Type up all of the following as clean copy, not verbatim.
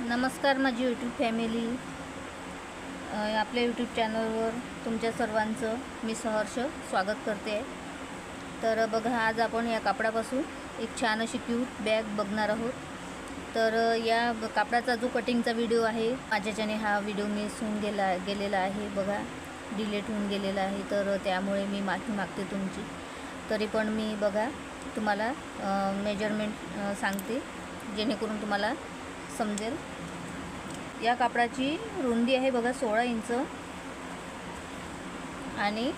नमस्कार माझी YouTube family. आपल्या यूट्यूब चॅनलवर तुमच्या सर्वांचं मी सहर्ष स्वागत करते आहे. तर बघा, आज आपण या कापडापासून एक छान अशी क्यूट बॅग बघणार आहोत. तर या कापडाचा जो कटिंगचा व्हिडिओ आहे माझ्याच्याने हा व्हिडिओ मिस होऊन गेलेला आहे. बघा, डिलीट होऊन गेलेला आहे. तर त्यामुळे मी माफी मागते तुमची. तरी पण मी बघा तुम्हाला मेजरमेंट सांगते जेणेकरून तुम्हाला समजेल. या कापडाची रुंदी आहे बघा 16 इंच आणि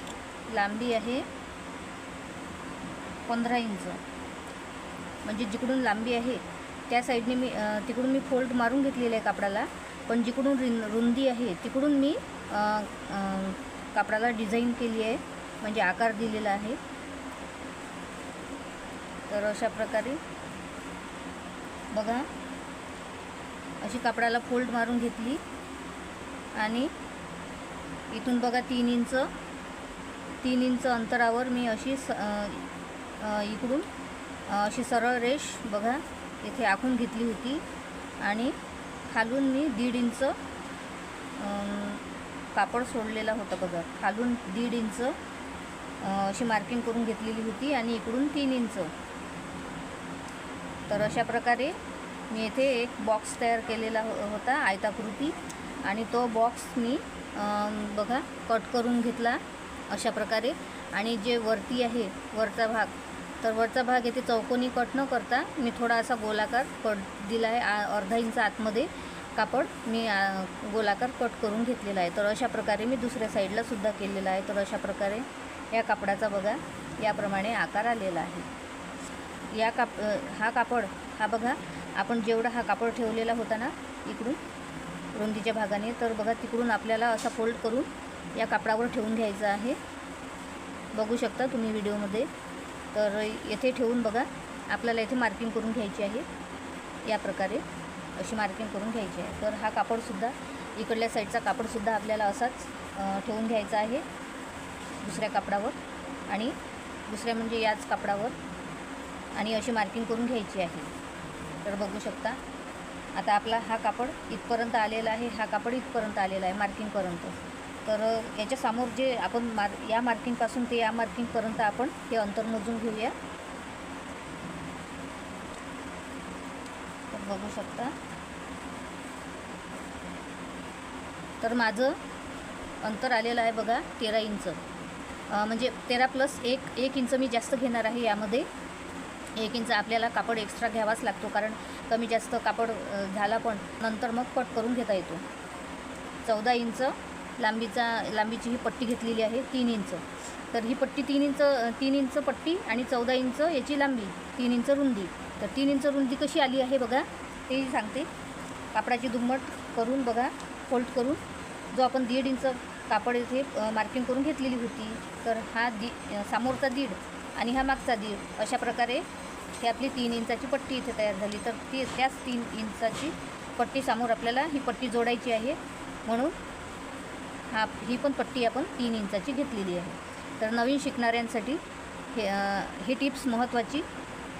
लांबी आहे 15 इंच. म्हणजे जिकडून लांबी आहे त्या साईडने मी तिकडून मी फोल्ड मारून घेतलेलं आहे कापडाला, पण जिकडून रुंदी आहे तिकडून मी कापडाला डिझाईन केली आहे, म्हणजे आकार दिलेला आहे. तर अशा प्रकारे बघा, अशी कापडाला फोल्ड मारून घेतली आणि इथून बघा 3 इंच अंतरावर मी अशी इकडून अशी सरळ रेष बघा इथे आखून घेतली होती आणि खालून मी 1.5 इंच कापड सोडलेला होता. बघा, खालून 1.5 इंच अशी मार्किंग करून घेतलेली होती आणि इकडून 3 इंच. तर अशा प्रकारे मी इथे एक बॉक्स तयार केलेला होता आयताकृती, आणि तो बॉक्स मी बघा कट करून घेतला अशा प्रकारे. आणि जे वरती आहे वरचा भाग, तर वरचा भाग इथे चौकोनी कट न करता मी थोडा असा गोलाकार कट दिला आहे. अर्धा इंच आतमध्ये कापड मी गोलाकार कट करून घेतलेला आहे. तर अशा प्रकारे मी दुसऱ्या साईडला सुद्धा केलेला आहे. तर अशा प्रकारे या कापडाचा बघा याप्रमाणे आकार आलेला आहे. हा कापड हा बघा, आपण जेवढा हा कापड ठेवलेला होता ना इकडून रुंदीच्या भागाने, तर बघा तिकडून आपल्याला असा फोल्ड करून या कापडावर ठेवून घ्यायचा आहे. बघू शकता तुम्ही व्हिडिओमध्ये. तर येथे ठेवून बघा आपल्याला इथे मार्किंग करून घ्यायची आहे. या प्रकारे अशी मार्किंग करून घ्यायची आहे. तर हा कापडसुद्धा इकडल्या साईडचा कापडसुद्धा आपल्याला असाच ठेवून घ्यायचा आहे दुसऱ्या कापडावर, आणि दुसऱ्या म्हणजे याच कापडावर, आणि अशी मार्किंग करून घ्यायची आहे. तर बघू शकता आता आपला हा कापड इथपर्यंत आलेला आहे, हा कापड इथपर्यंत आलेला आहे मार्किंगपर्यंत. तर याच्या समोर जे आपण या मार्किंगपासून ते या मार्किंगपर्यंत आपण हे अंतर मोजून घेऊया. तर बघू शकता, तर माझं अंतर आलेलं आहे बघा 13 इंच. म्हणजे 13 + 1 इंच मी जास्त घेणार आहे. यामध्ये 1 इंच आपल्याला कापड एक्स्ट्रा घ्यावाच लागतो, कारण कमी जास्त कापड झाला पण नंतर मग कट करून घेता येतो. 14 इंच लांबीची ही पट्टी घेतलेली आहे, 3 इंच. तर ही पट्टी 3 इंच पट्टी आणि 14 इंच याची लांबी, 3 इंच रुंदी. तर 3 इंच रुंदी कशी आली आहे बघा ते सांगते. कापडाची दुम्मट करून बघा फोल्ड करून जो आपण 1.5 इंच कापड इथे मार्किंग करून घेतलेली होती, तर हा समोरचा 1.5 आणि हा मागचा 1.5 अशा प्रकारे ही आपली 3 इंचाची पट्टी इथे तयार झाली. तर त्याच 3 इंचाची पट्टी समोर आपल्याला ही पट्टी जोडायची आहे, म्हणून ही पण पट्टी आपण 3 इंचाची घेतलेली आहे. तर नवीन शिकणाऱ्यांसाठी ही टिप्स महत्त्वाची,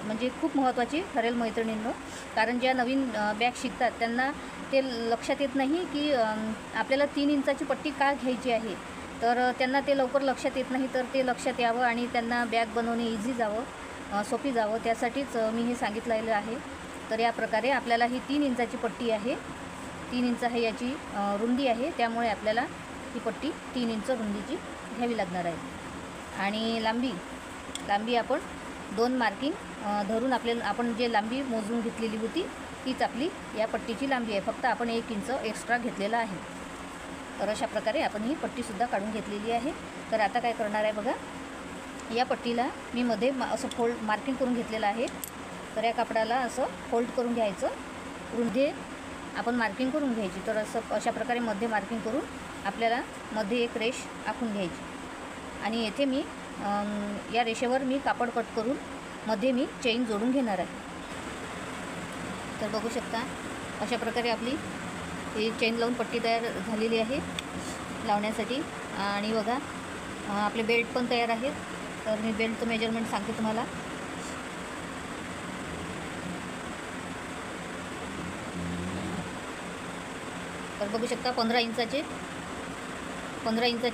म्हणजे खूप महत्त्वाची ठरेल मैत्रिणींनो. कारण ज्या नवीन बॅग शिकतात त्यांना ते लक्षात येत नाही की आपल्याला 3 इंचाची पट्टी का घ्यायची आहे. तर त्यांना ते लवकर लक्षात येत नाही. तर ते लक्षात यावं आणि त्यांना बॅग बनवणे इझी जावं, सोपी जावं, त्यासाठीच मी हे सांगितलेलं आहे. तर या प्रकारे आपल्याला ही 3 इंचाची पट्टी आहे, 3 इंच आहे याची रुंदी आहे, त्यामुळे आपल्याला ही पट्टी 3 इंच रुंदीची घ्यावी लागणार आहे. आणि लांबी आपण 2 मार्किंग धरून आपण जे लांबी मोजून घेतलेली होती तीच आपली या पट्टीची लांबी आहे, फक्त आपण 1 इंच एक्स्ट्रा घेतलेला आहे. तर अशा प्रकारे आपण ही पट्टीसुद्धा काढून घेतलेली आहे. तर आता काय करणार आहे बघा, या पट्टीला मी मध्ये असं फोल्ड मार्किंग करून घेतलेलं आहे. तर या कापडाला असं फोल्ड करून घ्यायचं, रुंदी आपण मार्किंग करून घ्यायची. तर अशा प्रकारे मध्ये मार्किंग करून आपल्याला मध्ये एक रेष आखून घ्यायची, आणि येथे मी या रेषेवर मी कापड कट करून मध्ये मी चेन जोडून घेणार आहे. तर बघू शकता अशा प्रकारे आपली ही चेन लावून पट्टी तयार झालेली आहे लावण्यासाठी. आणि बघा आपले बेल्ट पण तयार आहेत. तर मी बेल्टचं मेजरमेंट सांगते तुम्हाला. तर बघू शकता 15 इंचाचे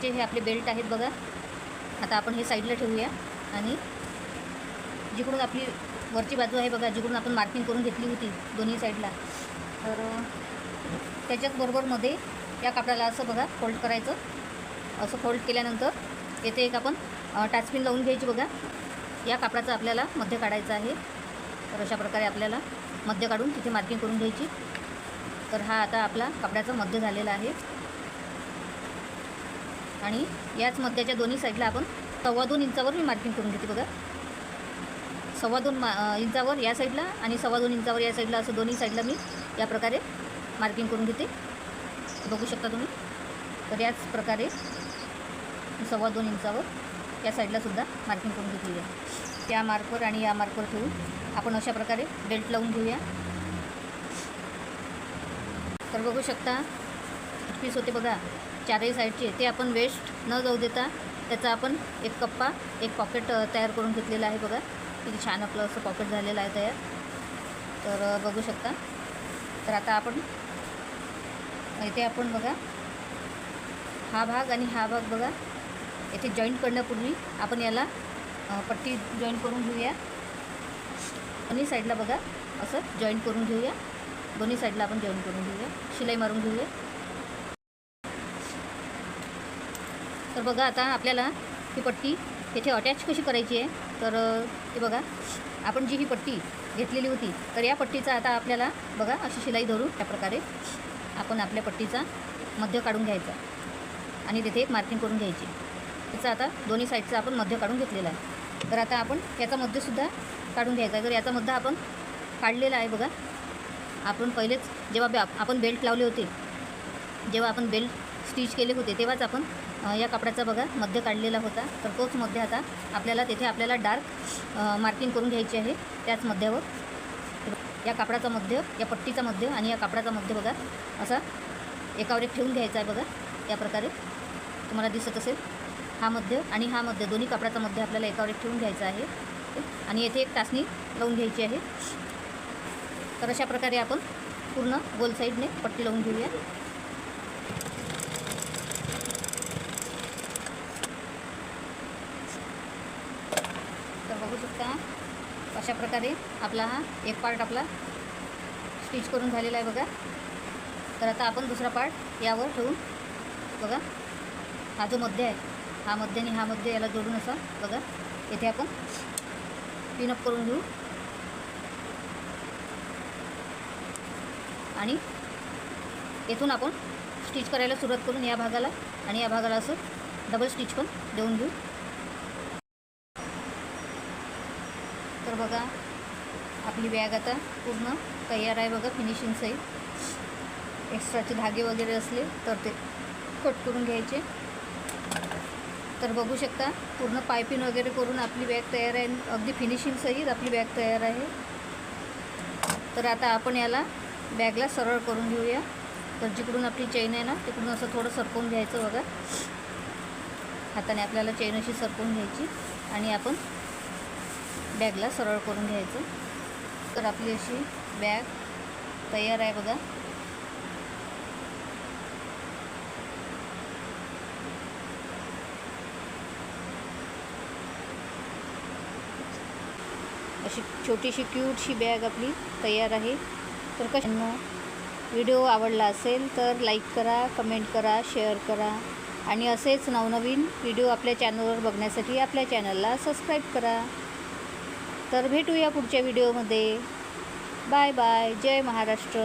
हे आपले बेल्ट आहेत बघा. आता आपण हे साईडला ठेवूया आणि जिकडून आपली वरची बाजू आहे बघा, जिकडून आपण मार्किंग करून घेतली होती दोन्ही साईडला, तर त्याच्याच बरोबर मध्ये या कापडाला असं बघा फोल्ड करायचं. असं फोल्ड केल्यानंतर येथे एक आपण टाचपिन लावून घ्यायची बघा. या कापडाचं आपल्याला मध्य काढायचं आहे. तर अशा प्रकारे आपल्याला मध्य काढून तिथे मार्किंग करून घ्यायची. तर हा आता आपला कपड्याचा मध्य झालेला आहे. आणि याच मध्याच्या दोन्ही साईडला आपण 2.25 इंचावर मी मार्किंग करून घेते बघा. 2.25 इंचावर या साईडला आणि 2.25 इंचावर या साईडला, असं दोन्ही साईडला मी या प्रकारे मार्किंग करून घेते. बघू शकता तुम्ही. तर याच प्रकारे 2.25 इंचावर या साईडलासुद्धा मार्किंग करून घेतलेली आहे. त्या मार्कवर आणि या मार्कवर ठेवून आपण अशा प्रकारे बेल्ट लावून घेऊया. तर बघू शकता पीस होते बघा चारही साईडचे, ते आपण वेस्ट न जाऊ देता त्याचा आपण एक कप्पा, एक पॉकेट तयार करून घेतलेला आहे बघा. किती छान आपलं असं पॉकेट झालेलं आहे तयार. तर बघू शकता. तर आता आपण इथे आपण बघा हा भाग आणि हा भाग बघा, येथे जॉईंट करण्यापूर्वी आपण याला पट्टी जॉईंट करून घेऊया. दोन्ही साईडला बघा असं जॉईंट करून घेऊया. दोन्ही साईडला आपण जॉईंट करून घेऊया, शिलाई मारून घेऊया. तर बघा आता आपल्याला ही पट्टी येथे अटॅच कशी करायची आहे. तर ते बघा आपण जी ही पट्टी घेतलेली होती, तर या पट्टीचा आता आपल्याला बघा अशी शिलाई धरून त्या प्रकारे आपण आपल्या पट्टीचा मध्य काढून घ्यायचा आणि तिथे एक मार्किंग करून घ्यायची. त्याचा आता दोन्ही साईडचा आपण मध्य काढून घेतलेला आहे. तर आता आपण याचा मध्यसुद्धा काढून घ्यायचा आहे. तर याचा मध्य आपण काढलेला आहे बघा. आपण पहिलेच जेव्हा आपण बेल्ट लावले होते, जेव्हा आपण बेल्ट स्टिच केले होते, तेव्हाच आपण या कपड्याचा बघा मध्य काढलेला होता. तर तोच मध्य आता आपल्याला तिथे आपल्याला डार्क मार्किंग करून घ्यायची आहे. त्याच मध्यावर या कापडाचा मध्य, या पट्टीचा मध्य आणि या कापडाचा मध्य बघा असा एकावर एक ठेवून घ्यायचा आहे बघा. या प्रकारे तुम्हाला दिसत असेल. हा मध्य आणि हा मध्य, दोन्ही कापडाचा मध्य आपल्याला एकावर एक ठेवून घ्यायचा आहे आणि येथे एक टाचणी लावून घ्यायची आहे. तर अशा प्रकारे आपण पूर्ण गोल साईडने पट्टी लावून घेऊया. तर बघू शकता अशा प्रकारे आपला हा एक पार्ट आपला स्टिच करून झालेला आहे बघा. तर आता आपण दुसरा पार्ट यावर ठेवून बघा, हा जो मध्य आहे, हा मध्य आणि हा मध्य याला जोडून असा बघा येथे आपण पिनअप करून घेऊ आणि येथून आपण स्टिच करायला सुरुवात करून या भागाला आणि या भागाला असं डबल स्टिच पण देऊन घेऊ. तर बघा आपली बॅग आता पूर्ण तयार आहे बघा. फिनिशिंग सहित एक्स्ट्राचे धागे वगैरे असले तर ते कट करून घ्यायचे. तर बघू शकता पूर्ण पायपिंग वगैरे करून आपली बॅग तयार आहे. अगदी फिनिशिंग सहित आपली बॅग तयार आहे. तर आता आपण याला बॅगला सरळ करून घेऊया. तर जिकडून आपली चेन आहे ना, तिकडून असं थोडं सरकवून घ्यायचं बघा. हाताने आपल्याला चेन अशी सरकवून घ्यायची आणि आपण बॅगला सरळ करून घ्यायचं. तर आपली अशी बॅग तयार आहे बघा. अशी छोटीशी क्यूटशी बॅग आपली तयार आहे. तर कशांना व्हिडिओ आवडला असेल तर लाईक करा, कमेंट करा, शेअर करा आणि असेच नवनवीन व्हिडिओ आपल्या चॅनलवर बघण्यासाठी आपल्या चॅनलला सबस्क्राईब करा. तर भेटूया पुढच्या व्हिडिओमध्ये. Bye bye. जय महाराष्ट्र.